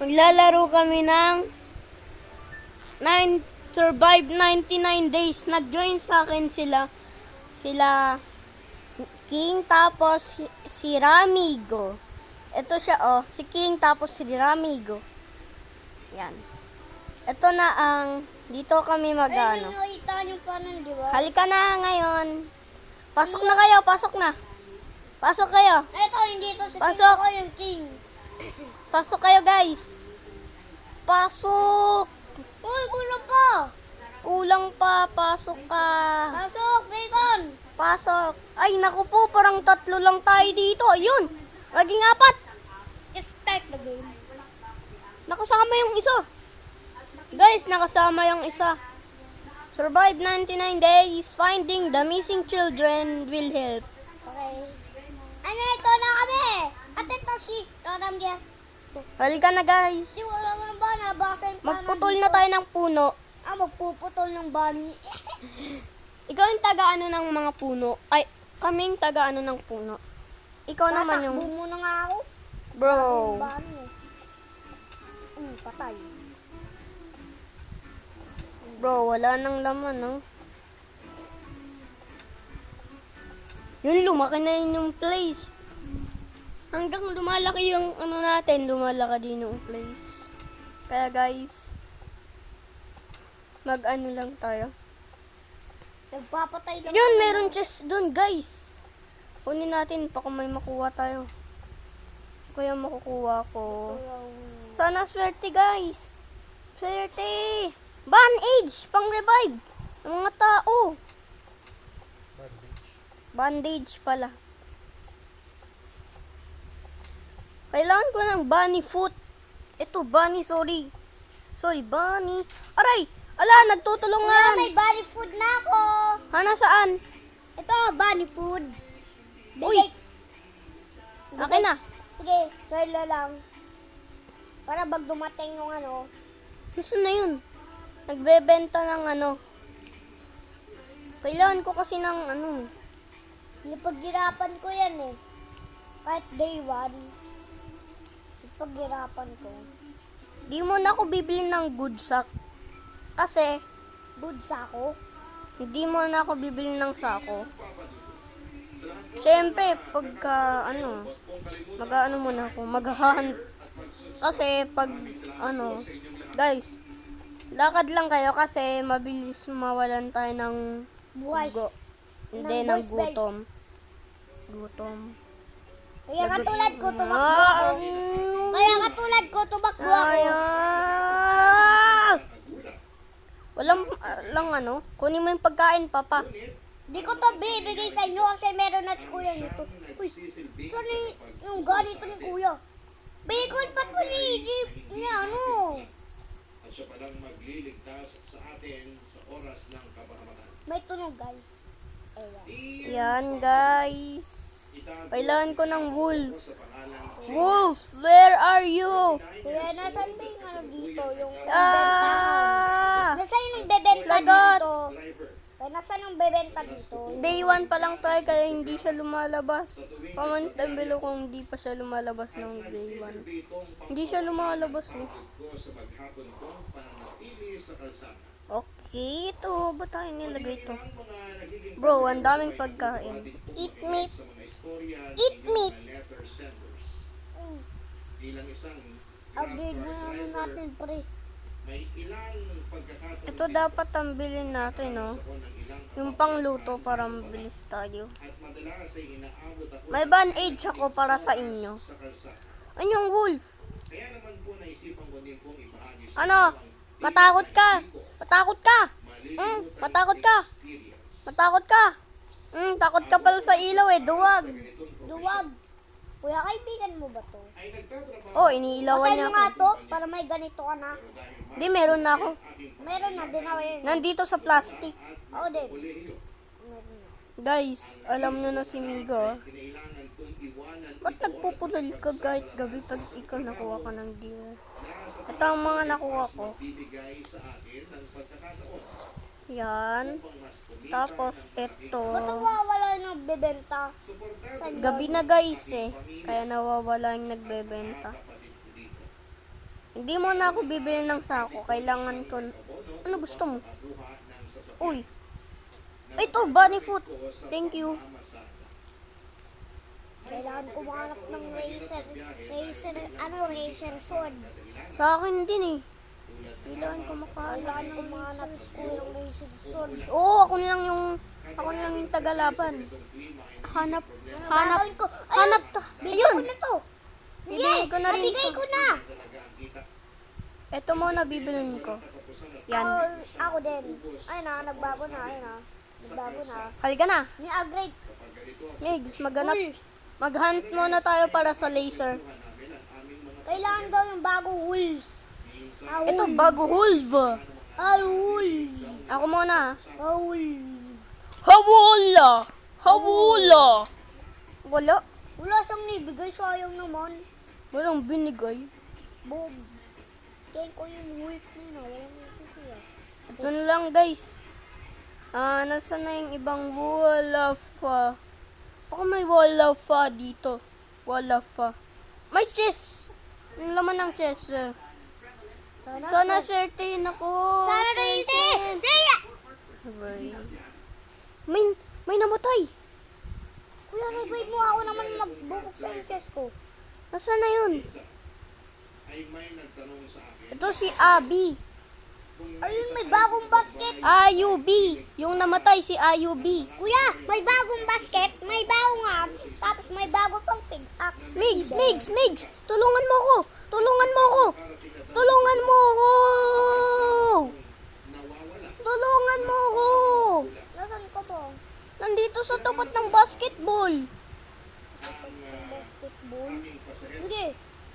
Maglalaro kami ng Survive 99 days. Nag-join sa akin sila King tapos si Ramigo. Ito siya si King tapos si Ramigo. Yan. Ito na dito kami magano. Nakita niyo pa nun, di ba? Halika na ngayon. Pasok na kayo, pasok na. Pasok kayo. Ito, hindi ito si Pasok. King. Ako yung King. Pasok kayo, guys. Pasok. Uy, kulang pa. Kulang pa, pasok ka. Pasok, bacon. Pasok. Ay, naku po, parang 3 lang tayo dito. Ayun. Naging 4. Start the game. Nakasama yung isa. Guys, nakasama yung isa. Survive 99 days. Finding the missing children will help. Okay. Ano, ito na kami. At ito si Raramdia. Halika na, guys. Di wala mo na ba? Nabasa yung Magputol na tayo ng puno. Magpuputol ng bunny. Ikaw yung taga-ano ng mga puno. Ay, kaming taga-ano ng puno. Ikaw naman yung... Tatakbo muna nga ako. Bro. Yung bunny. Patay. Bro, wala nang laman, no? Yun, lumaki na yun yung place. Hanggang lumalaki yung ano natin, lumalaki din yung place. Kaya guys, mag-ano lang tayo. Nagpapatay lang. Yun, meron chest dun, guys. Kunin natin pa kung may makuha tayo. Kaya makukuha ko. Sana swerte, guys. Swerte. Bandage, pang revive ng mga tao. Bandage pala. Kailangan ko ng bunny foot. Ito, bunny, sorry. Sorry, bunny. Aray! Ala, nagtutulungan. May bunny food na ako. Nasaan? Ito, bunny food. Uy! Akin na. Sige, sila lang. Para pag dumating yung ano. Gusto na yun. Nagbebenta ng ano. Kailangan ko kasi ng ano. Napaghirapan ko yan eh. Kahit day 1. Napaghirapan ko. Di mo na ako bibili ng good sack. Kasi, Good sako. hindi mo na ako bibili ng sako. Siyempre, pagka, mag-ano muna ako, mag-hunt. Kasi, pag, guys, lakad lang kayo kasi mabilis mawalan tayo ng Buwas. hindi, ng gutom. Gutom. Kaya katulad ko, tumakbo ako. Kaya katulad ko, tumakbo ako. Walang, kunin mo yung pagkain, papa. Di ko to bibigay sa inyo kasi meron na si kuya nito. Uy, saan yung ganito ni kuya? Bacon pa po ni ano? At siya palang magliligtas sa atin sa oras ng kapahamakan. May tunog guys. Ayan. Yan, guys. Kailangan ko ng wolf. Sa pangalan Wolf, where are you? Kuya, nasan ba yung ano dito? Yung bebentahan? Nasaan yung bebenta Lagot. dito? Kaya nasaan yung bebenta dito? Day 1 pa lang tayo kaya hindi siya lumalabas. Comment down below kung hindi pa siya lumalabas ng day 1. Hindi siya lumalabas, oh. ko sa maghapon kong pananatili sa kalsada. Okay, ito. Ba't tayo nilagay ito? Ang mga nagiging Bro, ang daming pagkain. Eat meat. sa mga istorya Eat ng meat. mga letter senders. Bilang isang Upgrade na ano natin pre. may ilang pagkakataon Ito dapat ang bilhin natin, no? ako ng ilang Yung pangluto para mabilis tayo. at madalas ay inaabot ako May bandage ako para sa inyo. sa kalsada. Ano yung wolf? Kaya naman po naisipan ko din pong ibahagi sa Ano? Matakot ka? Matakot ka? Matakot ka? experience. Matakot ka? Takot ka pala sa ilaw eh. Duwag. Duwag. Kuya, kaibigan mo ba to? Ay nagtatrabaho Oh, iniilawan Patay niya mo nga ako. to para may ganito ka na. Di, meron na ako. Meron na din ako yun. Nandito sa plastic. Ako din. Guys, alam nyo na si Migo. ah. kailangan kong iwanan Ba't nagpupulol ka kahit gabi pag ikaw nakuha ka ng deer? Ito ang mga nakuha ko. bibigay sa akin ng pagkakataon Yan. pang mas kumita Tapos ito. Ba't wala nang bebenta? Gabi na guys eh. Kaya nawawala yung nagbebenta. kapatid ko dito. Hindi mo na ako bibili ng sako. Kailangan ko... Ano gusto mo? Uy. Ito, bunny foot. Thank you. Kailangan ko mahanap ng razor sword. Sa akin din eh. Kailangan ko makahanap. Kailangan ko mahanap ko yung razor sword. Oo, ako na lang yung tagalaban. Hanap. Gagawin ko. Hanap. Bigyan ko Ayun. na to. Bibili ko na rin Nabigay to. ko na. Ito muna bibilin ko. Yan. Ako din. Ayun na, nagbago na. Ayun na. Nagbago na. Halika na. Ni-upgrade. Migs, maghunt muna tayo para sa laser. Kailangan daw yung bagong wolves. Ito, bago wolf. Wolves. Ako muna. Wolves. Hawula! Hawula! Wala. Wala siyang nibigay. Sayang naman. Walang binigay. Bob. Kaya ko yung wolf na. Walang nibigay. Ito na lang guys. Nasaan na yung ibang walafa? Baka may walafa dito. Walafa. May chest. Yung laman ng chest. Sana certain ako. Sana na yun Certain. May namatay. Kuya, revive mo ako naman magbubuksan yung chest ko. Nasaan na yun? Ay may nagtanong sa akin Ito si Abby. Ayun, may bagong basket. IUB. Yung namatay si IUB. Kuya, may bagong basket, may bagong arms, tapos may bago pang pig-axe. Migs. Tulungan mo ako. Tulungan mo ako. Tulungan mo ako. Tulungan mo ako. Nasaan ka ba? Nandito sa tapat ng basketball. Basketball. Sige.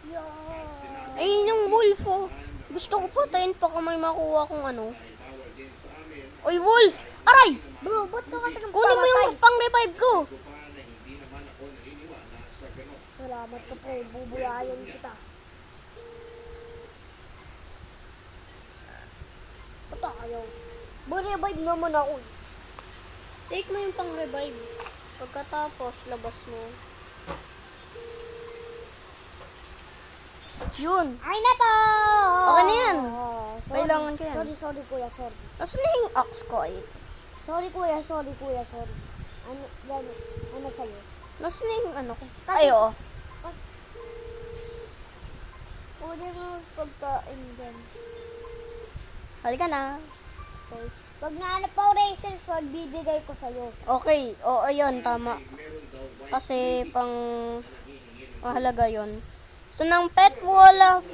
Yeah. Ayun yung wolf oh. Gusto ko patayin pa kung may makuha kong ano. Oy wolf! Aray! Bro, ba't ka kasi Kunin mo yung pang-revive ko. Salamat ka po, bubuyayan kita. Ba't ayaw? Revive naman ako. Take mo yung pang-revive. Pagkatapos, labas mo. Yun. Ay na to! Okay na yan. Sorry. Kailangan ko yan. Sorry kuya, sorry. Nasaan na yung axe ko ay? Sorry kuya, sorry. Ano sa'yo? Nasaan na yung ano ko? Kasi- Ay, oo. Kunin mo pagkain din. Halika na. Okay. Pag nahanap ako razor sword, bibigay ko sa'yo. Okay. Oo, ayun. Tama. Kasi pang mahalaga yun. Ito ng pet wolf.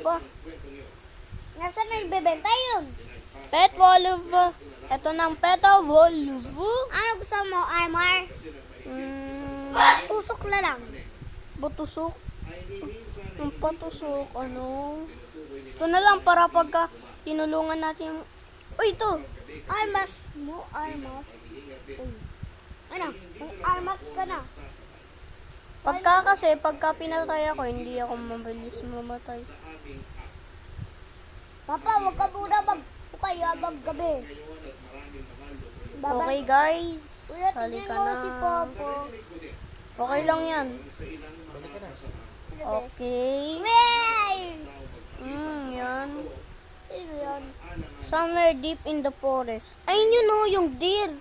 Nasaan na ibebenta yun? Pet wolf. Ito ng pet wolf. Ano gusto mo, armor? Tusok na lang. Batusok. Yung patusok. Ano? Ito na lang para pagka tinulungan natin yung... Uy, ito. Armas mo, armas. Uy. Ano? Armas ka na. Pagka pinatay ako, hindi ako mabilis mamatay. Papa, huwag ka muna magpukayabag gabi. Okay, guys. Kuya, Halika tingnan mo na. si Papa. Okay lang yan. Okay. Wey! Yan. Ano yan? Somewhere deep in the forest. Ayun yun oh, yung deer.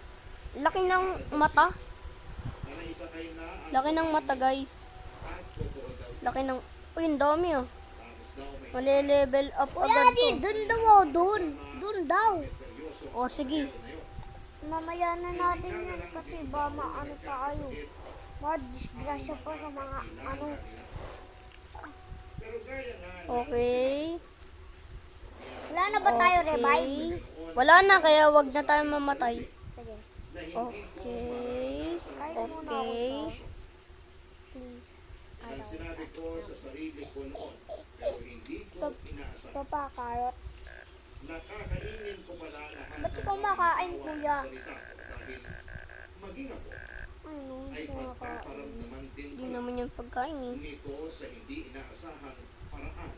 Laki ng mata. Laki ng mata, guys. Laki ng... Uy, ang dami oh. Mali-level up Kuya, agad di, to. dun daw, dun. Dun daw. O, sige. Mamaya na natin yan kasi ba maano tayo. Madisgrasya pa sa mga ano. Okay. Wala na ba tayo revive? Wala na, kaya wag na tayo mamatay. Sige. Okay. Kain muna ako Okay. sa... Please. Ang sinabi ko sa sarili ko noon, pero hindi ko inaasahan. Ito pa, carrot. Nakakainin ko pala lahat Ba't ikaw makain, kuya? salita dahil maging ako Ano, ay hindi makain. pagpaparamdaman din Hindi pala naman yung pagkain eh. nito sa hindi inaasahang paraan.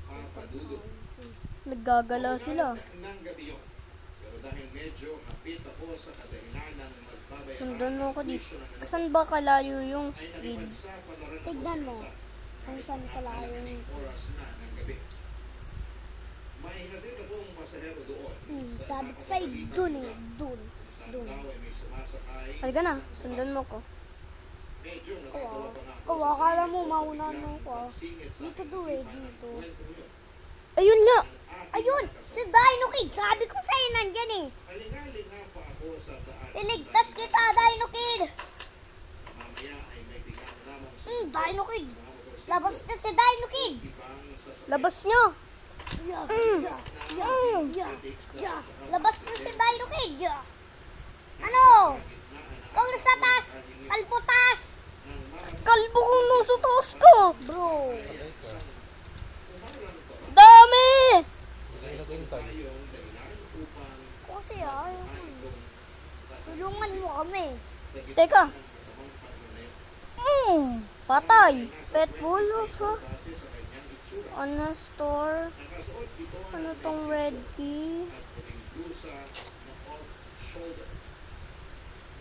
Papadudod. Naggagala sila. Ng gabi yun. Pero dahil medyo hapit ako sa kadahilanan ng magbabayaan, Sundan mo ako dito. Saan ba kalayo yung ay speed? nakipagsapalan ako Tignan sa mo. isa. Kung saan pala yung... Oras na ng gabi. side dun eh. Dun. Saan Dun. daw ay may sumasakay. Halika na, sundan mo ko. Medyo nakakatawa pa nga ako Oh, sa akala sarili mo ko sa mauna biglang na ako, ah. pagsingit sa Dito aking daw eh, isipan ng dito. kwentong yun. Ayun nga! Ayun! Si Dino Kid! Sabi ko sa'yo nandyan eh. Halinga-linga pa ako sa daan. Iligtas kita, Dino Kid! Mamaya ay may bigla na lamang sa Dino Kid! mga motorsiklo. Labas na si Dino Kid! Ibang sasakyan. Labas nyo! Yeah, Mm. yeah, Mm. yeah, yeah. Labas na si Dino Kid! Yeah. Ano? Kung sa taas! Palputas! Kalbo kong nasa taas ko! Bro! Dami! Kasi ayaw ko eh. Tulungan mo kami. Teka. Patay. Pet Wolf. Ano store? Ano tong red key?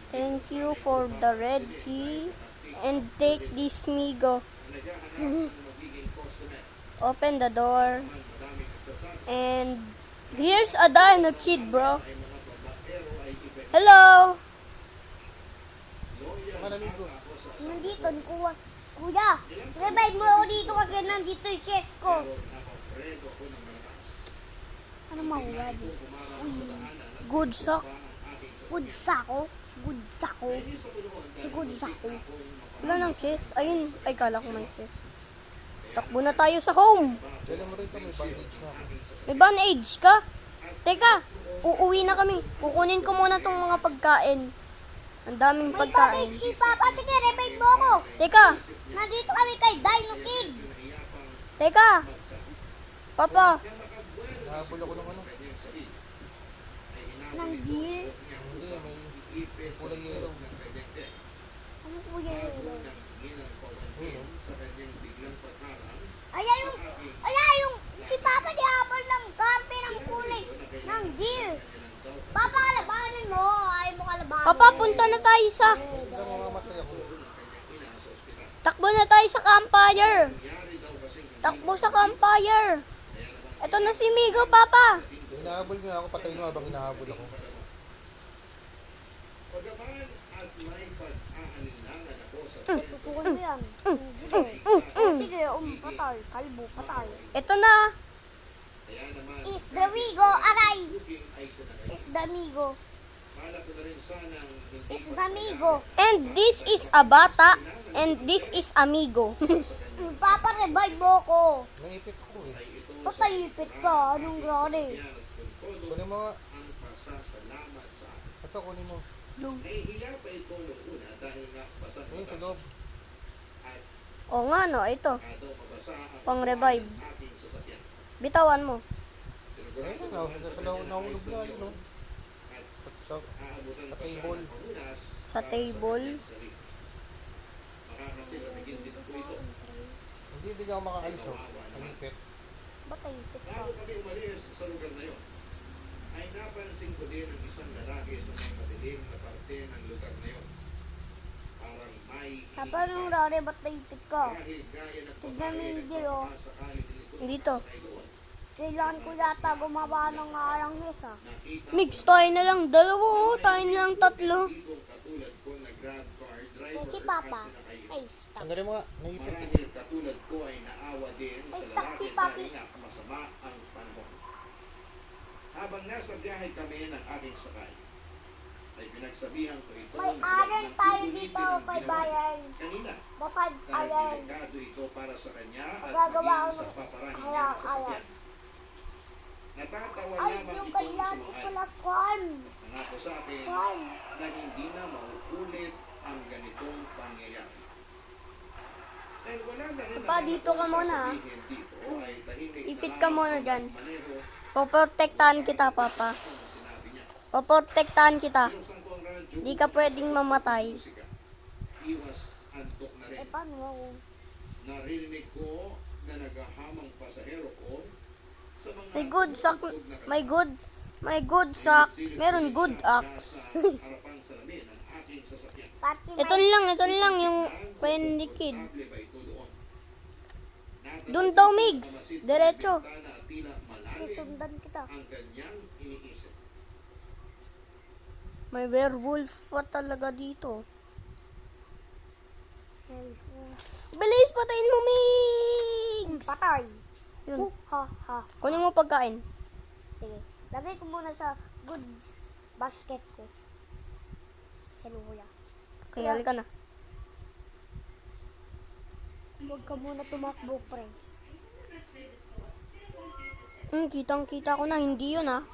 Thank you for the red key. And take this Migo. Open the door. And here's a Dino Kid, bro. Hello. Nandito, kuya. Revive mo ako dito kasi nandito yung chest ko. Ano mahuwa dito? Good sock. Good sako. Good sako. Si good sako. Wala nang chest. Ayun. Ay, kala ko may chest. Takbo na tayo sa home. Dala mo rito, may bandage na ako. May bandage ka? Teka, uuwi na kami. Kukunin ko muna tong mga pagkain. Ang daming May pagkain. bandage si Papa. Sige, revive mo ako. Teka, Nandito kami kay Dino Kid. teka. Papa, Nahabol ako ng ano. Nang deal. Hindi, may kulay yellow. Ano kuya yun? Ayun, Ayan yung si Papa di habol ng kampi ng kulay ng deal. Papa, kalabanin mo. Ayaw mo kalabanin. Papa, punta na tayo sa... hindi na mamamatay ako. Takbo na tayo sa campfire. Takbo sa campfire. Ito na si Migo, Papa. Hinahabol nga ako, patay mo habang hinahabol ako. Pagaman at may pag-aalinlangan ako sa Tutukan mo yan. Sige, patay. Kalbo, patay. Ito na. kaya naman Is the Migo, aray. booking ay sinakay. Is the Migo. Bala ko na rin sanang hindi Is the Migo. And this is a bata. And this is amigo. Papa, revive mo ko. Naipit ako eh. Patayipit ka. Anong grade? Kunin mo nga. ang pasasalamat sa akin. Ito, kunin mo. Nahihiya pa ito noong una dahil nga Ayun, sa basa-basa loob. at O nga no, ito. daw mabasa ang Pang revive. aking sasakyan. Bitawan mo. Ayun, nahulog na yun, no? Sa Aabutan Sa pa siya table. ng oras Sa table. Makakasilabigin din ko ito. hindi ka ako makakalis, oh. Naipit. Patayipit ka. Bago kami umalis sa lugar na yon, ay napansin ko din ang isang lalaki sa may madilim na parte ng lugar na yon. Parang may Papa, anong grade? Ba't tayipit ka? Dahil gaya ng Tignan mo babae yung na deal, oh. sakali din ito Dito. nakasakay doon. Kailangan ko yata gumawa ng arangis ah. Nakita Mix tayo na lang dalawa. Oh. Tayo na lang tatlo. ditong katulad ko na grab car driver Si at Papa. sinakay ito. Ay, stop. Sandali mo nga. Naipit eh. Marahil katulad ko ay naawa din sa Ay, stop lalaki si Papi. dahil nga masama ang panahon. Habang nasa biyahe kami ng aking sakay, ay pinagsabihan ko ito May na huwag iron nang tayo ulitin dito, ang may ginawa niya bayan. kanina. Bakit Dahil iron? delikado ito para sa kanya at Gagawa maging ako sa ng paparahin niya ayan, sa sasakyan. Natatawa Ay, lamang yung ito kailangan si ko Noel. na farm. Nangako sa akin Farm. na hindi na mauulit ang ganitong pangyayari. Dahil wala na rin Papa, naman dito akong ka muna, ah. sasabihin dito ay tahimik na Ipit ka lamang muna ang dyan. maneho Poprotektahan kita, Papa. ang sinabi niya. Poprotektahan kita. Binuksan ko ang radyo, Di ka pwedeng mamatay. musika. Iwas antok na rin. Eh, paano ako? Narinig ko na naghahamang pasahero ko sa mga May good sock. tugtog na May good sock. Meron good axe. Nasa harapan salamin ng aking sasakyan. Pati ito lang yung pandikid. Komportable ba ito doon? Dun daw, Migs. Diretso. Tana at tila malalim may sundan kita. ang kanyang iniisip. May werewolf pa talaga dito. Bilis, patayin mo, Migs! Patay. Yun. Ha, ha. Kunin mo pagkain. Sige. Lagay ko muna sa goods basket ko. Hello, kuya. Kaya halika na. Huwag ka muna tumakbo, pre. Kitang-kita ko na. Hindi yun, ah.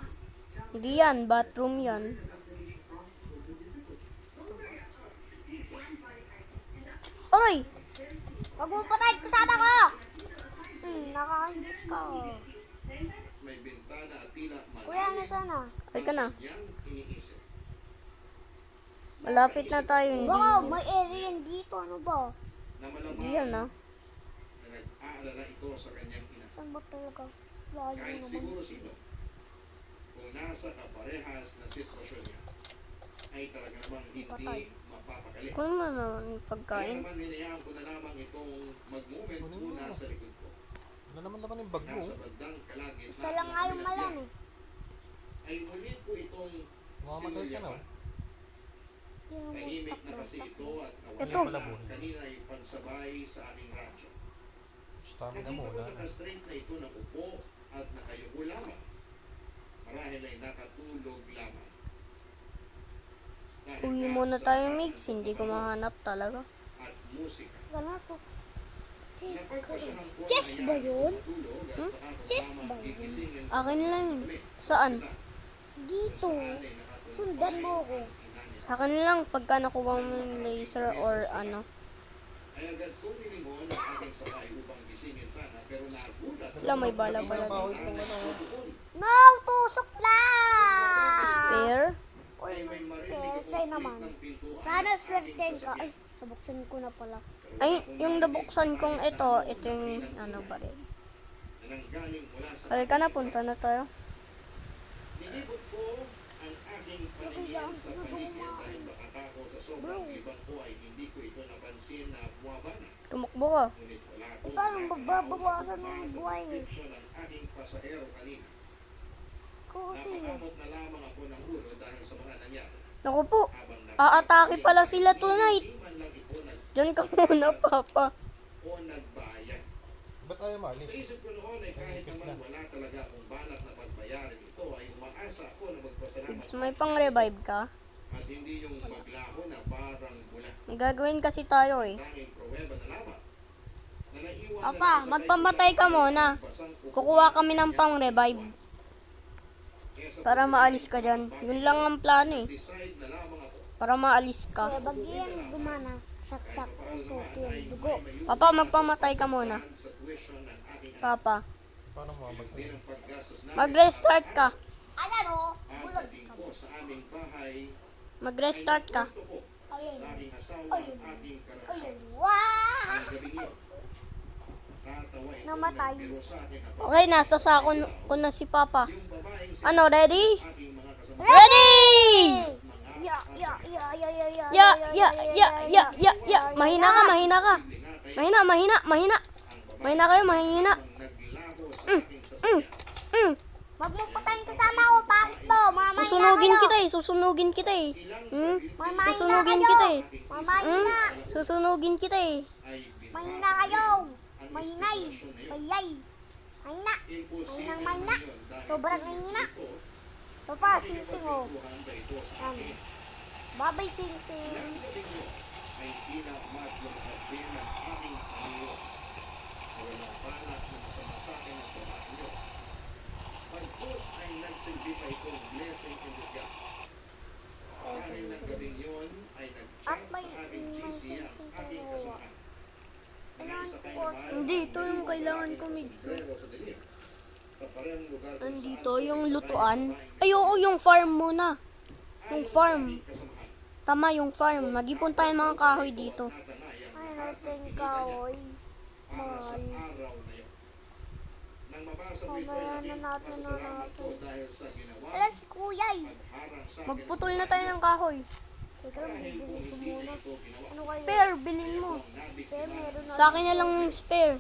Hindi yan. Bathroom yan. Aray! Huwag mo patay kasama ko! Nakakainis ka. May bintana at tila Kuya, nasaan na? Halika na. yang iniisip. Malapit na tayo. Hindi. Baka may alien dito. Ano ba? Na malamang Hindi yan, ah. na nag-aalala ito sa kanyang ina. Saan ba talaga? Layo Kahit naman. siguro sino, kung nasa kaparehas na sitwasyon niya, ay talaga namang Patay. hindi mapapakali. Kunin mo naman yung Kaya pagkain. naman hinayaan ko na lamang itong mag-moment Kunin mo. muna sa likod ko. Ano naman yung bag mo? Nasa bandang kalagit Isa lang nga yung malan eh. ay muli ko itong Mamamatay ka na. sinulyapan. Tahimik na kasi ito at Ito. nawala na kanina ay pagsabay sa aming radyo. Stamina Hindi mo ko na. naka-straight na ito ng upo at nakayuko lamang. Marahil ay nakatulog lamang. Dahil Uwi nga muna sa tayo, ating Migs. Hindi ko mahanap talaga. at musika. Wala to. Napagpasyahan ko na Chess ba hayaan yun? ko matulog at saka ko Chess lamang ba yun? gigisingin Akin lang yun. ulit. Saan? Dito. Sundan mo ako. Sa akin lang pagka nakuha mo yung laser or ano. Ay agad ko nilingon ang aking sakay upang gisingin sana pero nagulat. Wala, may bala pala Baho dito. itong ano. Doon No! Tusok lang! Spare? Uy, ay may marinig akong Say naman. click ng pintuan Sana ng swerte aking ka. sasakyan. Ay, nabuksan ko na pala. Ay, yung nabuksan kong ito yung ano ba rin. Na nanggaling mula sa Halika na, punta na tayo. Nilibot ko ang aking paningin sa paligid dahil makatako sa sobrang libang ko ay hindi ko ito napansin na buwabana. Tumakbo ka. Ngunit wala akong Paano nakakita magbabawasan na ng sa buhay? description ng aking pasahero kanina. Kasi, Napakamot na lamang ako ng ulo dahil sa mga nangyari. Naku po, Habang aatake pala sila tonight. Hindi man lang ito Diyan ka muna, Papa. o nagbayad. Ba't ayaw maalis? Sa isip ko noon ay kahit naman wala talaga akong balak na pagbayarin ito ay umaasa ako na magpasalamat Migs, may pang-revive ka? at hindi yung maglaho na parang bula. May gagawin kasi tayo eh. Tanging pruweba na lamang na naiwan na Papa, lang sa magpamatay ka muna. basang upuan Kukuha kami ng pang-revive. Kaya sa Para maalis ka dyan. Yun lang ang plano eh. decide na lamang ako Para maalis ka. kaya bagyan gumana. Saksak puso, yung dugo. Papa, magpamatay ka muna. sa tuition ng aking anak. Papa, Paano mamamatay? Din ang paggastos namin mag-restart ka. Ayan o, ang bulag. dating ko sa aming bahay Mag-restart ka. ito ko Ayan. sa aking asawa Ayun. ang aking karanasan. Ayan. Wow! Ang gabing yun. Natawa ito Namatay. nagbiro sa akin na Okay, nasa sako ko na si Papa. yung babaeng si Ano, ready? aking mga kasama Ready! Ya, ya, ya, ya, ya, ya, Ya, ya, ya, ya, ya, ya. Mahina ka, mahina ka. Mahina, mahina, mahina. Mahina kayo, mahina. ang naglaho sa aking sasakyan. Wag mo patayin kasama ko, bakit to? Mamay Susunugin na kita eh, susunugin kita eh. Hmm? Mamay na Susunugin kayo. kita eh. Mamay Hmm? na. Susunugin kita eh. Ay Mahina na kayo. Mahinay. Bayay. Mahina. imposible Mahinang naman mahina. yun dahil Sobrang mahina. ito Ito pa, sising o. tuhan ba ito sa Yan. akin Babay sising. ang gabing yun ay tila mas lumakas din ang aking paniro na walang balak na masama sa akin ang babae yun. Pagpus ay nagsilbi pa itong blessing in disguise. Dahil ng gabing yun ay nag-chat sa aking GC ang aking kasamahan. Naisakay naman Hindi, ito yung kailangan ko, Migs. sombrero sa dilim. Sa parehong lugar kung Nandito saan yung ko lutuan. isakay Ay, oo, yung farm muna. Yung ayon sa farm. aking kasamahan. Tama, yung farm. Mag-ipon tayo mga kahoy dito. Natanay ang Ay, lahat ng natin pinita niya kahoy. para sa araw na yun. Nang mabasa ko ito ay Mamaya naging na natin pasasalamat ko dahil sa ginawa Wala si kuya eh. pagharang sa akin. Magputol na tayo ng kahoy. Teka, Dahil kung bibili ko hindi muna. niya ito ginawa, Ano kayo? Spare, bilhin mo. Kaya meron na. Sa akin na lang yung spare.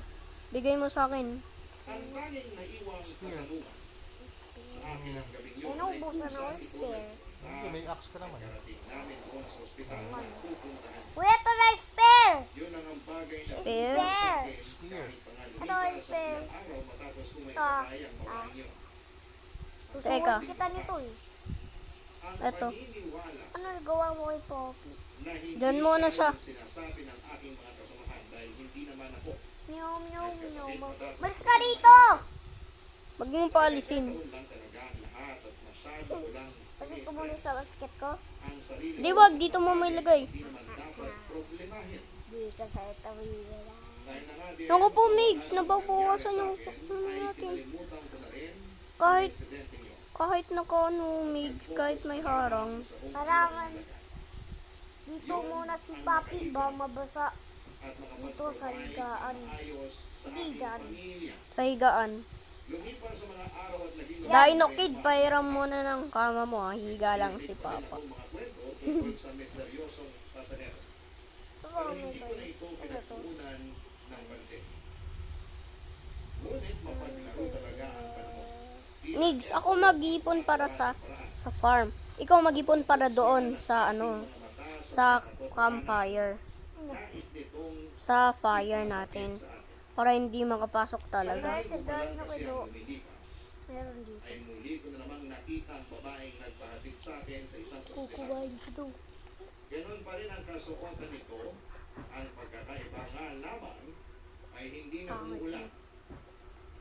Bigay mo sa akin. ang tanging naiwang katanungan sa akin ang gabing yun Ay, ay naubusan kung ako saan ng ito spare. Hindi, may axe ka naman. Karating namin doon sa ospital na pupuntahan. Kuya, ito na spare. Yun ang ang bagay na Spear. Spare. Spear. Ano yung spare? araw matapos kung may Ah. sakayang babae niyo. Teka. Susunod kita nito eh. Ang Eto. paniniwala Ano gawa mo kay Poppy? na hindi Diyan muna siya. yung sinasabi ng aking mga kasamahan dahil hindi naman ako Meow, meow, meow. Malis ka dito! Wag mong paalisin. taon lang talaga ang lahat at masyado ko lang Pagkat ko muna sa basket ko. ang sarili Di wag, dito mo may lagay. hindi naman dapat problemahin. Di ka sa itawira. Dahil na nga din Naku po, sa Migs, ano nababawasan nangyari yung sa akin, ano ay natin. kinalimutan ko na rin Kahit, insidente niyo. kahit naka ano, Migs, kahit may harang. Kailangan dito muna si Papi ba mabasa At dito sa higaan. ayos sa aking Higaan. pamilya. Sa higaan. Lumipas sa mga araw at naging Dino Kid, pahiram muna ng kama mo, higa lang si Papa. ang mga kwento tungkol sa misteryosong pasahero. Ito Pero may hindi ko na ito Ano to? pinagkuunan ng pansin. Ngunit mapaglaro talaga ang panahon. Migs, ako mag-ipon para sa farm. Ikaw mag-ipon para doon sa ano, sa campfire. Nais nitong Sa fire natin. Para hindi makapasok talaga. Sa dahil na kasi kayo. ang lumilipas Meron dito. ay muli ko na namang nakita ang babaeng nagpahatid sa akin sa isang ospital. Kukuhain ko to. Ganon pa rin ang kasuotan nito. Ang pagkakaiba nga lamang ay hindi na umuulan.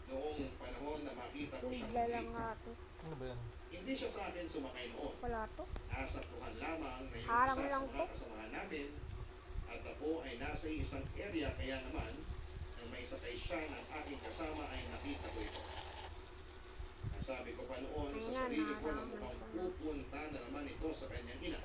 Noong panahon na makita ko siyang Bigla muli, lang nga to. Ano ba yan? hindi siya sa akin sumakay noon. Wala to. Nasaktuhan lamang na yung Harang isa sa lang mga to. kasamahan namin at ako ay nasa isang area kaya naman nang may sakay siya ng aking kasama ay nakita ko ito. Nasabi ko pa noon sa sarili ko na mukhang pupunta na naman ito sa kanyang ina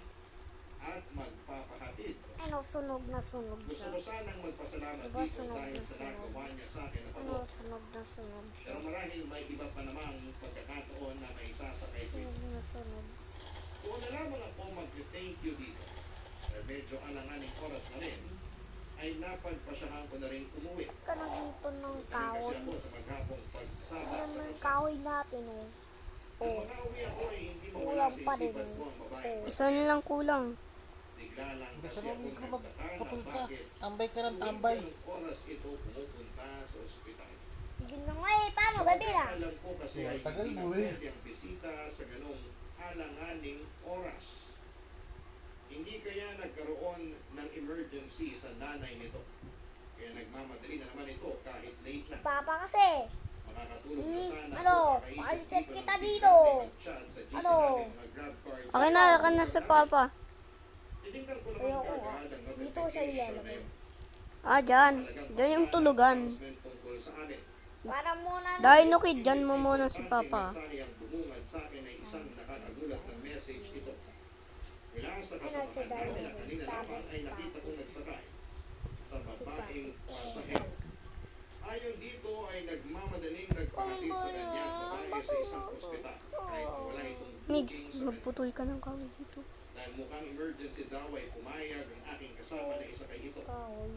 at magpapahatid. Ano, sunog na sunog Gusto siya. ko sanang magpasalamat Diba, dito sunog dahil na sa sunog? nagawa niya sa akin na Ano, pabor. sunog na sunog siya. Pero marahil may iba pa namang pagkakataon na may sasakay ko ito. Sunog na sunog. Kung na lamang ako mag-thank you dito, eh medyo alanganing oras na rin, ay napagpasyahan ko na rin umuwi. Ka nag-ipon ng Dahil kasi kahoy. ako sa maghapong pagsama Ayan sa mo yung kasama. kahoy natin, oh. Nung Oh. makauwi ako ay hindi mawala Kulang sa pa rin, isipan ko ang babae. oh. Isa nilang kulang. Bigla lang Gusto kasi mo ako Migs, nagtaka na magputol ka. bakit Tambay ka ng tuwing tambay. ganong oras ito pumupunta sa ospital. Sige na nga eh, paano gabi na? Alam ko kasi ay Tagal hindi mo na eh. pwede ang bisita sa ganong alanganing oras. Hindi kaya nagkaroon ng emergency sa nanay nito. Kaya nagmamadali na naman ito kahit late na. Papa kasi. Makakatulog na sana ano, kung makaisip paalisit dito kita ng dito. biglang may chat sa GC Ano? natin, mga grab card. Akin na si Papa. Tinignan ko naman Ayoko, kaagad ang dito siya notification ilalagay. na yun. Ah, dyan. Dyan yung tulugan. Announcement tungkol sa amin. Para muna. Dino Kid, dyan mo muna si Ang Papa. mensahe ang bumungad sa akin ay isang nakakagulat na message ito. Mula sa Ano si kasamahan Dino namin na Kid? kanina lamang ay nakita kong nagsakay sa babaeng pasahero. Ayon dito ay nagmamadaling nagpahatid sa kanyang babae sa isang ospital kahit wala itong Migs, booking sa kanya. magputol ka ng kahoy dito. Dahil mukhang emergency daw ay pumayag ang aking kasama na isakay ito. Kahoy.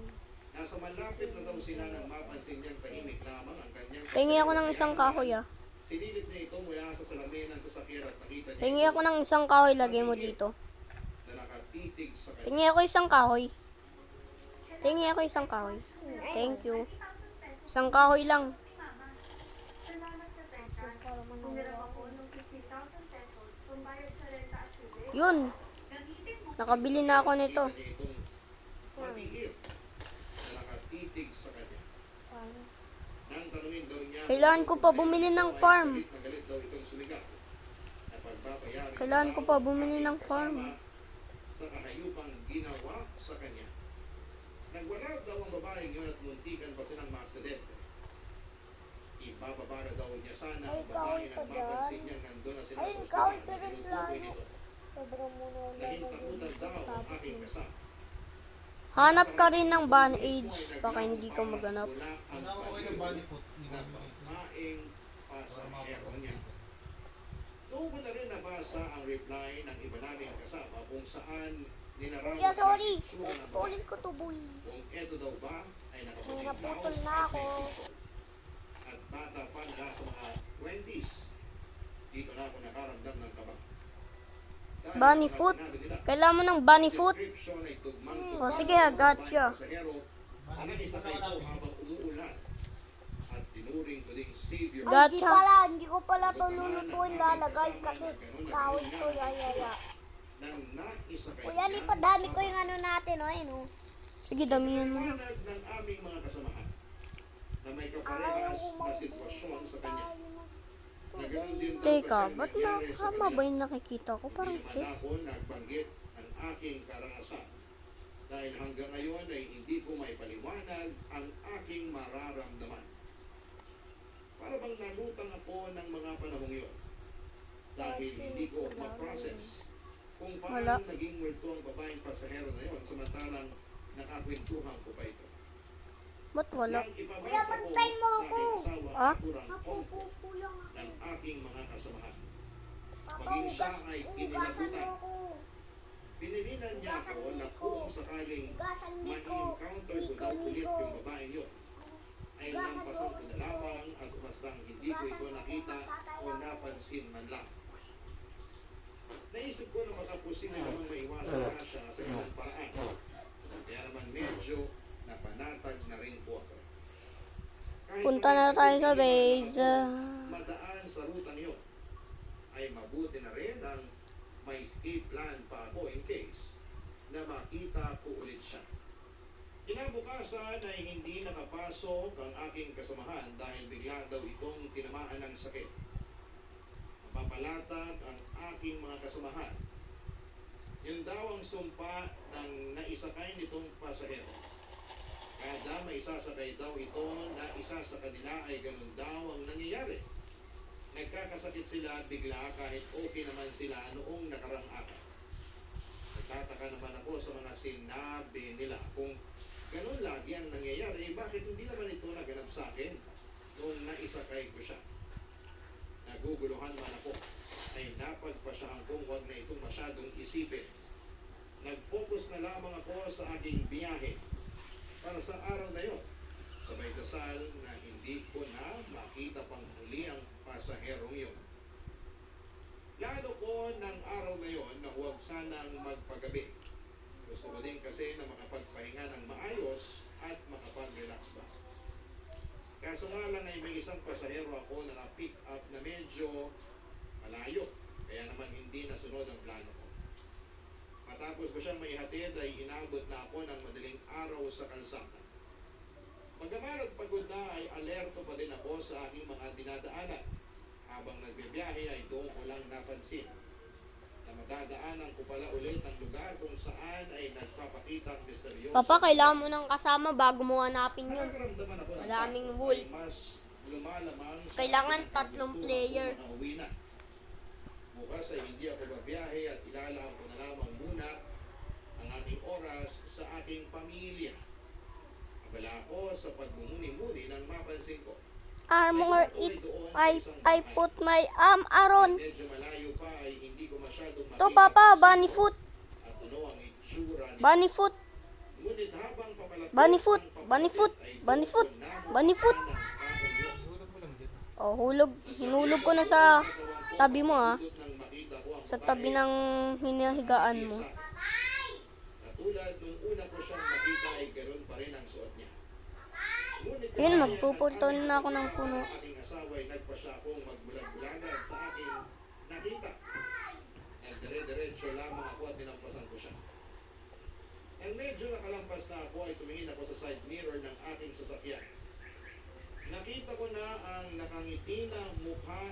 Nasa malapit na daw sila nang mapansin niyang tahimik lamang ang kanyang Tingi ako ng isang kahoy ah. Sinilip niya ito mula sa salamin ng sasakyan at nakita niya Tingi ako ng isang kahoy, lagay mo dito. na nakatitig sa kanya. Tingi ako isang kahoy. Tingi ako isang kahoy. Thank you. Isang kahoy lang. Para manalo. Yun. Nakabili na ako nito. Nakita niya itong maliit na nakatitig sa kanya. Paano? Nang tanungin daw niya, Kailangan ko pa bumili ng farm. galit na galit daw itong sumigaw. Na pagbabayarin Kailangan ko pa daw bumili ang ng farm. kasama sa kahayupang ginawa sa kanya. Nagwala daw ang babaeng yun at muntikan pa silang maaksidente. Ibababa na daw niya sana ang Ay, kahoy babae pa nang mapansin niyang nandun na sila Ay, sa ospital kahoy na pa rin tinutukoy lang. nito. Sobrang muna ulit. Nahintakutan daw ang Tapos aking kasama. Hanap ka rin ng bandage. Baka hindi ka maganap. Wala ang Ano ako kayo ng body foot? na babaeng pasahero niya. Doon ko na rin nabasa ang reply ng iba naming kasama kung saan ninarawan Kuya, sorry. ang itsura ng babae. Tuloy ko to, boy. Kung eto daw ba ay nakaputing May naputol blouse na at ako. flexi short. At bata pa nila sa mga 20s. Dito na ako nakaramdam ng kaba. Dahil Bunny foot. Kailangan mo ng bunny foot. Description ay tugmang O sige, gotcha. pasahero ang naisakay ito habang umuulan at tinuring ko ding savior. Gotcha. Hindi ko pala ito lulutuin lalagay kasi kahoy to yaya. Nang naisakay Kuya, lipadami ko yung ano natin, o, ayun, o. Sige, damihan mo na. Liwanag ng aming mga kasamahan na may kaparehas na sitwasyon sa kanya. Na ganoon din daw Teka, kasi ba't nangyari sa nakakama kanya. ba yung nakikita ko? Parang Hindi naman kiss. ako nagbanggit ang aking karanasan dahil hanggang ngayon ay hindi ko may paliwanag ang aking mararamdaman. Para bang nalutang ako ng mga panahong yun dahil hindi ko ma-process kung Wala. paano naging multo ang babaeng pasahero na yun samantalang nakakwentuhan ko pa ito. Ba't wala? Nang ipabasa Kuya, ko bantayan mo sa ako. aking asawa Ah? ang kurang pongko Kukulang ako. ng aking mga kasamahan. Papa, Maging siya ay hugasan kinilabutan. mo ako. Pinilinan niya ako na kung sakaling Hugasan mo ko. ma-encounter ko daw ulit yung babaeng yun, ay lampasan ko na lamang at bastang hindi ko ito nakita o napansin man lang. Naisip ko na makapusin na naman maiwasan na siya sa ganung paraan. Kaya naman medyo napanatag na rin po ako. Kahit Punta na tayo sa base. madaan sa rutang yun, ay mabuti na rin ang may escape plan pa ako in case na makita ko ulit siya. Kinabukasan ay hindi nakapasok ang aking kasamahan dahil bigla daw itong tinamaan ng sakit. Mapapalatag ang aking mga kasamahan. Yun daw ang sumpa ng naisakay nitong pasahero. Kada may isasakay daw ito na isa sa kanila ay ganun daw ang nangyayari. Nagkakasakit sila bigla kahit okay naman sila noong nakarang araw. Nagtataka naman ako sa mga sinabi nila. Kung ganun lagi ang nangyayari, bakit hindi naman ito naganap sa akin noong naisakay ko siya? Naguguluhan man ako ay napagpasyahan kong huwag na itong masyadong isipin. Nag-focus na lamang ako sa aking biyahe para sa araw na yon. Sabay dasal na hindi ko na makita pang huli ang pasaherong yon. Lalo ko ng araw na yon na huwag sanang magpagabi. Gusto ko din kasi na makapagpahinga ng maayos at makapag-relax ba. Kaso nga lang ay may isang pasahero ako na na-pick up na medyo malayo. Kaya naman hindi nasunod ang plano ko. Matapos ko siyang maihatid ay inabot na ako ng madaling araw sa kalsada. Bagaman at pagod na ay alerto pa din ako sa aking mga dinadaanan. Habang nagbibiyahe ay doon ko lang napansin na madadaanan ko pala ulit ang lugar kung saan ay nagpapakita ang misteryoso. Papa, kailangan mo ng kasama bago mo hanapin yun. Nakakaramdaman ako ng Maraming takot wool. ay mas lumalamang sa Kailangan aking tatlong gusto player. kung makauwi na. Bukas ay hindi ako babiyahe at ilalaan ko na lamang muna ang aking oras sa aking pamilya. Abala ako sa pagmumuni-muni nang mapansin ko. Armor it. I put my arm around. Medyo malayo pa ay hindi ko masyadong To makita papa, kung bunny sino foot. at ano ang itsura nito. Bunny foot. Ngunit habang papalapit Bunny foot. ang Bunny foot. papalapit ay Bunny foot. doon ko na Bunny foot. ang taong yun. Hulog mo lang din. Oh, hulog. Hinulog ko na sa tabi mo ah. Sa tabi ng hinahigaan mo. Katulad nung una ko siyang makita ay ganoon pa rin ang suot niya. Ngunit Yun, magpuputol na ako ng puno. ang aking asawa ay nagpasya akong magbulag-bulagan sa aking nakita. Nagdire-diretso lamang ako at dinampasan ko siya. Nang medyo nakalampas na ako ay tumingin ako sa side mirror ng aking sasakyan. Nakita ko na ang nakangiti na mukha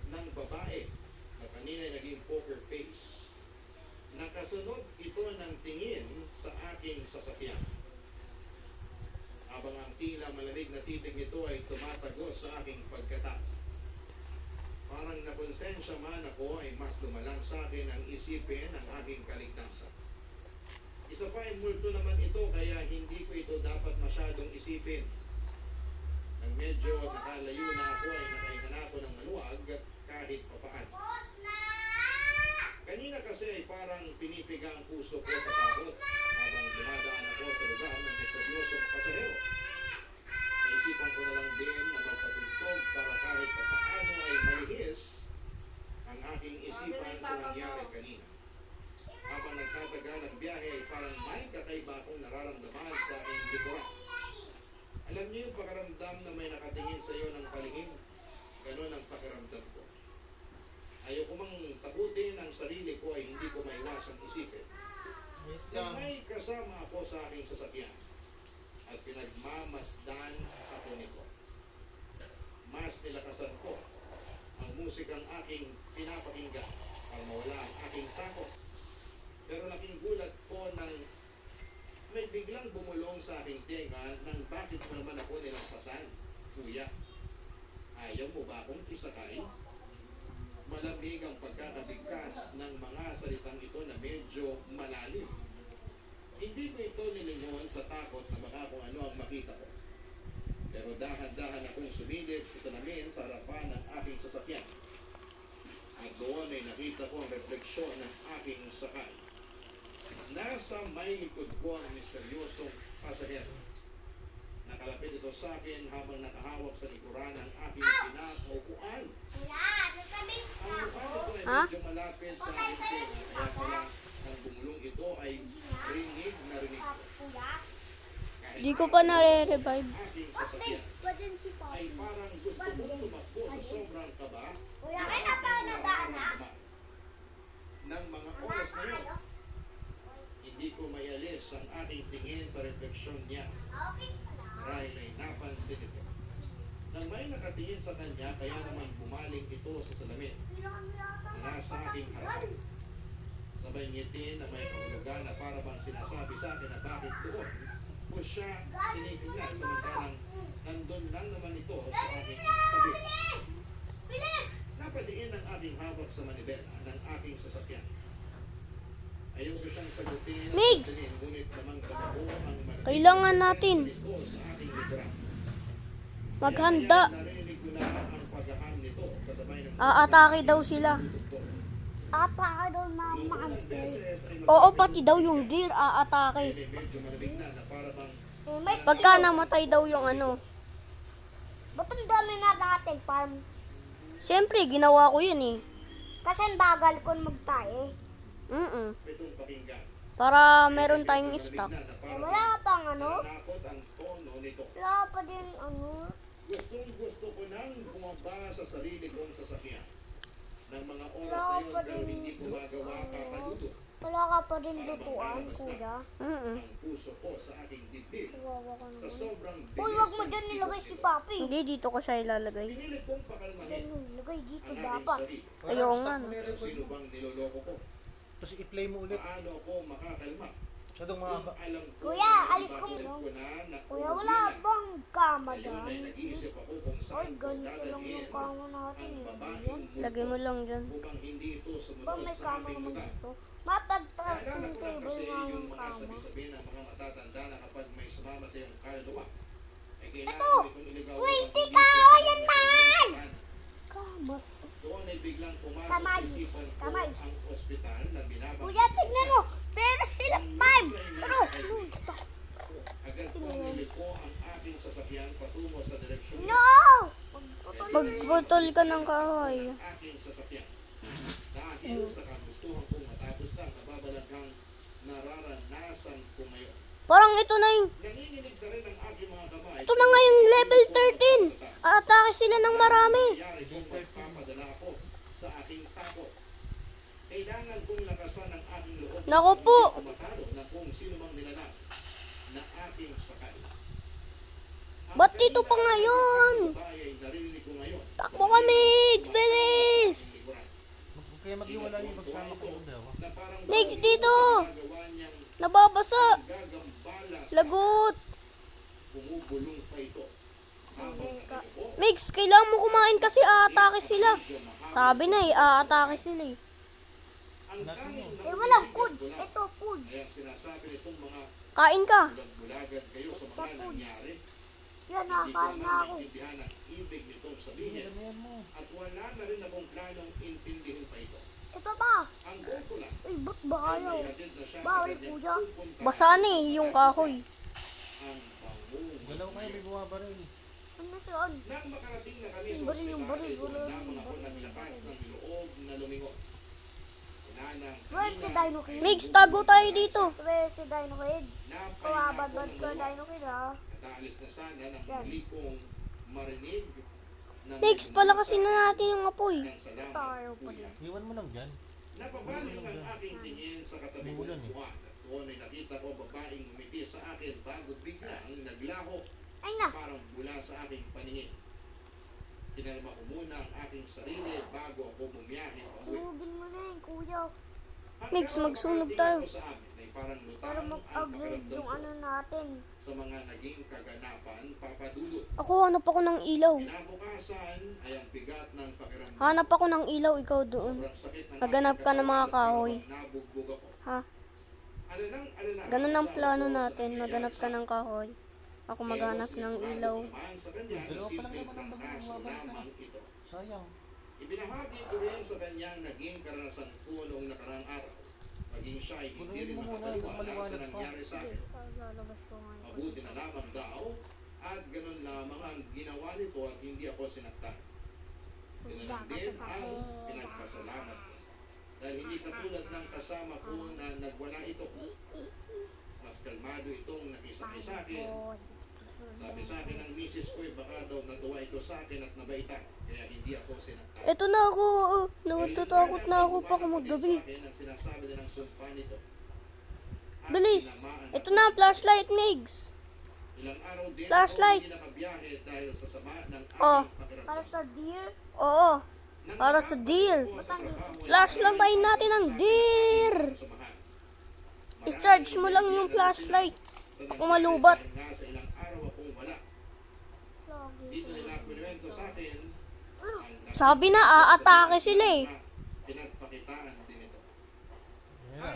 ng babae na kanina ay naging poker face. Nakasunod ito ng tingin sa aking sasakyan. Habang ang tila malamig na titig nito ay tumatagos sa aking pagkatat. Parang nakonsensya man ako ay mas lumalang sa akin ang isipin ang aking kaligtasan. Isa pa ay multo naman ito kaya hindi ko ito dapat masyadong isipin. Nang medyo nakalayo na ako ay nakahinga ako ng maluwag kahit papaan. Kanina kasi ay parang pinipiga ang puso ko sa takot habang dumadaan ako sa lugar ng misteryosong pasahero. Naisipan ko na lang din na magpatugtog para kahit paano ay malihis ang aking isipan sa nangyari kanina. kalihim. Ganon ang pakiramdam ko. Ayoko mang takutin ang sarili ko ay hindi ko maiwasang isipin. Wait Kung lang. may kasama ako sa aking sasakyan at pinagmamasdan ako nito, mas nilakasan ko ang musikang aking pinapakinggan para mawala ang aking takot. Pero laking gulat ko nang may biglang bumulong sa aking tenga nang bakit mo naman ako nilampasan. Kuya, ayaw mo ba akong isakay? Malamig ang pagkakabigkas ng mga salitang ito na medyo malalim. Hindi ko ito nilingon sa takot na baka kung ano ang makita ko. Pero dahan-dahan akong sumilip sa salamin sa harapan ng aking sasakyan. At doon ay nakita ko ang refleksyon ng aking sakay. Nasa may likod ko ang misteryosong pasahero. Nakalapit ito sa akin habang nakahawak sa likuran ng aking pinakaupuan. Wala, sasabihin Ang mukha nito ay Ha? medyo malapit sa aking tenga, kaya pala ang bumulong ito ay rinig na rinig ko. Kuya. Kahit Di ko pa aking nare-revive. aking sasakyan Pa din si ay Papi. parang gusto mong tumakbo sa sobrang kaba. Kuya, kaya na pa nadana. Ng mga oras na yun, hindi ko mayalis ang aking tingin sa refleksyon niya. Okay pala. Dahil ay napansin ito. Nang may nakatingin sa kanya, kaya naman bumaling ito sa salamin na nasa aking harapan. Sabay ngiti na may kahulugan na para bang sinasabi sa akin na bakit doon o siya tinitingnan samantalang nandun lang naman ito sa aking tabi. Bilis! Napadiin ang aking hawak sa manibela ng aking sasakyan. Ayaw ko siyang sagutin at Migs! pansinin, ngunit namang tamaho ang malamig Kailangan na natin senso nito sa aking likuran. maghanda. Kaya narinig ko na ang paghaham nito kasabay ng Aatake daw sila. tutugtog. Apa ka doon Nung unang mamakanster. beses ay Oo, masabi pati ko daw sa yung kanya, deer aatake. ay medyo malamig na para bang May Pagka namatay daw yung ano. ba't ang dami na natin farm? Siyempre, ginawa ko yun eh. Kasi ang bagal ko magtae. pitong pakinggan. Para meron Medyo tayong malamig stock. na para Wala bang ka pang ano? natatakot ang tono nito. Wala pa din ano? Gustong gusto ko nang bumaba sa sarili kong sasakyan. Ng mga oras na yun pero hindi ko magawa kakaludot. Wala ka pa din lutuan, kuya. Ang puso ko sa aking dibdib. Kawawa ka Sa naman. sobrang Uy, wag mo dyan nilagay si Papi. Hindi, dito ko siya ilalagay. Pinilit kong pakalmahin Dyan nilagay dito ang aking dapat. sarili. Ayaw nga. Stop mo Kung i-record sino mo. bang niloloko ko? Tapos i-play mo ulit. Paano ako makakalma? Masyadong Kung mahaba. alam ko Kuya, na alis ko ibabalit mo. ko na Kuya, wala bang kama Ngayon ay dyan? nag-iisip ako kung Ay, saan ko ganito lang dadalhin yung kama natin ang eh. babaeng Lagay mo lang dyan. upang hindi ito Ba sumunod may sa kama ating naman lugar. dito? Mapag-trap Naalala yung ko lang table kasi nga yung yung mga kama. sabi-sabi ng mga matatanda na kapag may sumama sa iyong kaluluwa, ay kailangan Ito! itong iligaw 20 upang hindi ka! siya Ayan man! mapagalitan. Kamas. Doon ay biglang pumasok Kamay. sa isipan ko Kamay. ang ospital na binabang. Kuya, tignan mo! Pero sila 5! Pero, no, stop. Agad kong niliko ang aking sasakyan patungo sa direksyon No! Pagputol ka ng kahoy. ng aking sasakyan. Dahil sa kagustuhan kong matapos na ang nababalaghang nararanasan ko ngayon. Parang ito na yung... Nanginginig na rin ang aking mga kamay. Ito na nga yung level 13. Aatake sila ng marami. Nangyari kung magpapadala ako sa aking takot. Kailangan kong lakasan ang aking loob. Naku po. Upang makalo na kung sino mang nilalang na aking sakay. Ang Ba't dito pa kanina ngayon? ang babae ay narinig ko ngayon. Takbo kami! Bilis! Likuran. Kaya maghiwala yung magsama ko yung dalawa. Na parang Next bago dito. sa ginagawa niyang Nababasa! gagambala sa Lagot! bumubulong pa ito. Habang ako, Mix, kailangan mo kumain kasi aatake sila. Sabi na eh, aatake sila eh. ang tanging Eh, walang foods. Ito, foods. kaya sinasabi nitong mga Kain ka. bulag-bulagan kayo sa mga nangyari. Yan, Hindi ko nakain na man ako. naintindihan ang ibig nitong sabihin Ganyan mo. at wala na rin akong planong intindihin pa ito. Ito ba? Ang goal ko lang Uy, ba't ba ay ayaw? maihatid na siya sa Bawal, kanyang kuya. pupuntahan. Basa na eh, yung kahoy. Ang pangungulong. Dalawa kayo may bumabaril. Ano saan? Nang makarating na kami sa Yung baril, yung ospital, baril, ay doon wala lamang yung ako baril. naglakas ng loob na lumingon. Inanang Wait, si Dino Kid. Mix, tago tayo dito. Wait, si Dino Kid. napahinga Kawabad ako bad ng ka, luwa. Dino Kid ha. Nataalis na sana nang Yan. muli kong marinig Next, palakasin na natin yung apoy. Ang salamat, Tayo pa kuya. Iwan mo lang dyan. Napabaling ang aking tingin sa katabi kong Umulan eh. buwan. At doon ay nakita ko babaeng ngumiti sa akin bago biglang naglaho Ay na. parang mula sa aking paningin. Pinalma ko muna ang aking sarili bago ako bumiyahe pauwi. Tugin mo na yun, kuya. Next, magsunog Pagkarating tayo. ako sa amin ay parang Para lutang ang mag-upgrade pakiramdam yung ko ano natin. sa mga naging kaganapan papadulot. Ako, hanap ako ng ilaw. Kinabukasan ay ang bigat ng pakiramdam. Hanap ako ng ilaw, ikaw doon. Sobrang sakit ng Naghanap aking ka ng mga katawan at kahoy. parang nabugbog ako. Ha? Alanang-alala Ganun ang sa plano ako sa natin. nangyayari Maghanap sa ka ng kahoy. Ako maghanap ng ilaw. Sa kanya, na Dalawa pa lang simpleng naman ang prangkaso bumabalik na. lamang ito. Sayang. Ibinahagi ko rin sa kanyang naging karanasan ko noong nakarang araw. Maging siya ay hindi rin Punuin mo muna, makapaniwala sa maliwanag pa. nangyari sa akin. Lalabas ko nga. Mabuti na lamang daw at ganun lamang ang ginawa nito at hindi ako sinaktan. Ganun lang din ang pinagpasalamat ko. Dahil hindi katulad ng kasama ko na nagwala ito. Mas kalmado itong nakisakay sa akin. Sabi sa akin ng misis ko, baka daw natuwa ito sa akin at nabaitan. Kaya hindi ako sinaktan. Eto na ako. Natatakot na ako pa kumagabi. Sa akin ang sinasabi din ng sumpa nito. At Bilis. tinamaan Ito ako. na, flashlight, Migs. Ilang araw din Flashlight. ako hindi nakabiyahe dahil sa sama ng aking Oh. pakiramdam. Para sa deer. Oo. Nang para sa deer. ako sa trabaho, Flashlightayin natin ang deer. samahan. I-charge mo lang yung flashlight. Sa Ako malubat. dahil nga sa ilang araw akong wala. Lagi. Dito nila kinuwento sa akin ang Sabi na, aatake sila eh. pinagpakitaan din ito. Ayan,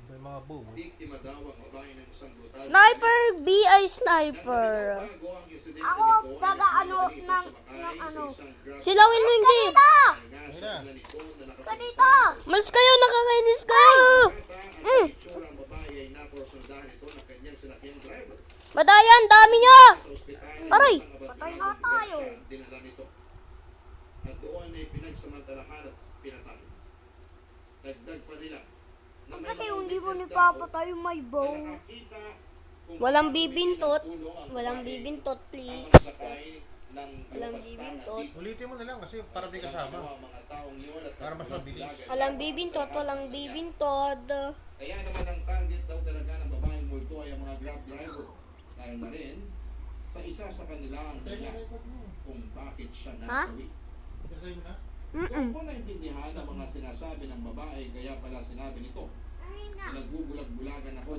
may mga boom. Biktima daw ang babae ng isang brutal. Sniper, BI Sniper. Bago ang insidente Ako, nito, ay taga-ano pinadali ito ng sumakay ng sa ano. isang grab Silawin mo yung deer. Dito! dahil nga sa Ayan. ulan nito na Dito! nakapagpapalay sa Mas kayo, nakakainis kayo. bata ang itsurang babae ay naporsundahan ito ng kanyang sinakyang driver. Badayan, dami niya. Sa ospital, Aray! isang Patay abatinadong na tayo. bigas siya dinala nito. At doon ay pinagsamantalahan at pinatay. Dagdag pa nila. na may Kasi mga hindi mo witness ni daw Papa tayo may na bow. nakakita kung Walang paano bibintot. tinutulong ang Walang babae bibintot, ang please. magsakay ng Walang lupas bibintot. tangan. Ulitin mo na lang kasi para di kasama. Ang mga taong yun at Para mas mabilis. Walang bibintot, walang bibintod. Kaya naman ang target daw talaga ng babaeng multo ay ang mga grab driver. Dahil na rin sa isa sa kanila ang dahilan kung bakit siya nasawi. Ilagay mo na. Doon ko naintindihan ang mga sinasabi ng babae kaya pala sinabi nito. Ay na. Nagbubulag-bulagan ako